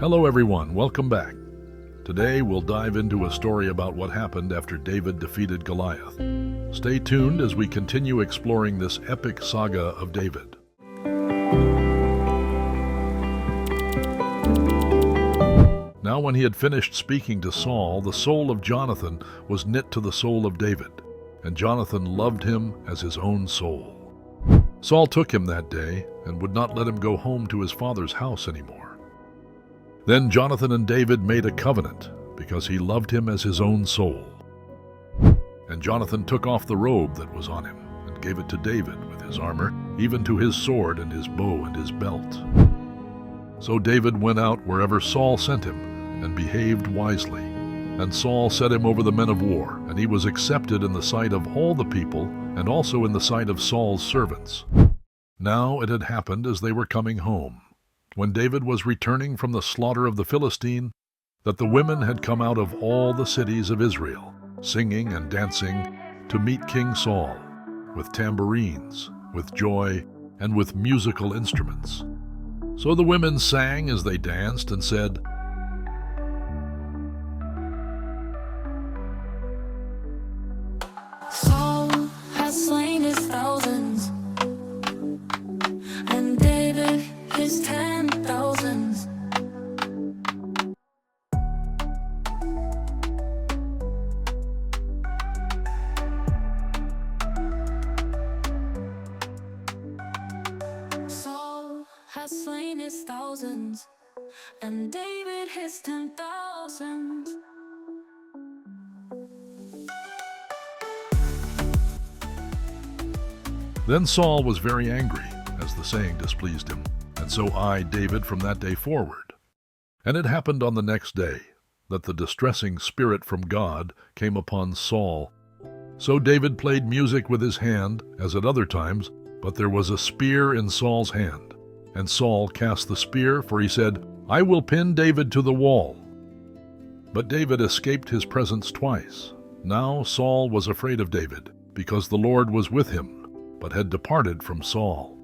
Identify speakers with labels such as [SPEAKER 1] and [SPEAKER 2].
[SPEAKER 1] Hello everyone, welcome back. Today we'll dive into a story about what happened after David defeated Goliath. Stay tuned as we continue exploring this epic saga of David. Now when he had finished speaking to Saul, the soul of Jonathan was knit to the soul of David, and Jonathan loved him as his own soul. Saul took him that day and would not let him go home to his father's house anymore. Then Jonathan and David made a covenant because he loved him as his own soul. And Jonathan took off the robe that was on him and gave it to David with his armor, even to his sword and his bow and his belt. So David went out wherever Saul sent him and behaved wisely. And Saul set him over the men of war, and he was accepted in the sight of all the people and also in the sight of Saul's servants. Now it had happened as they were coming home, when David was returning from the slaughter of the Philistine, that the women had come out of all the cities of Israel, singing and dancing to meet King Saul, with tambourines, with joy, and with musical instruments. So the women sang as they danced and said,
[SPEAKER 2] Saul has slain his thousands, and David his 10,000s. Saul has slain his thousands, and David his 10,000s.
[SPEAKER 1] Then Saul was very angry, as the saying displeased him, and so eyed David from that day forward. And it happened on the next day, that the distressing spirit from God came upon Saul. So David played music with his hand, as at other times, but there was a spear in Saul's hand. And Saul cast the spear, for he said, I will pin David to the wall. But David escaped his presence twice. Now Saul was afraid of David, because the Lord was with him, but had departed from Saul.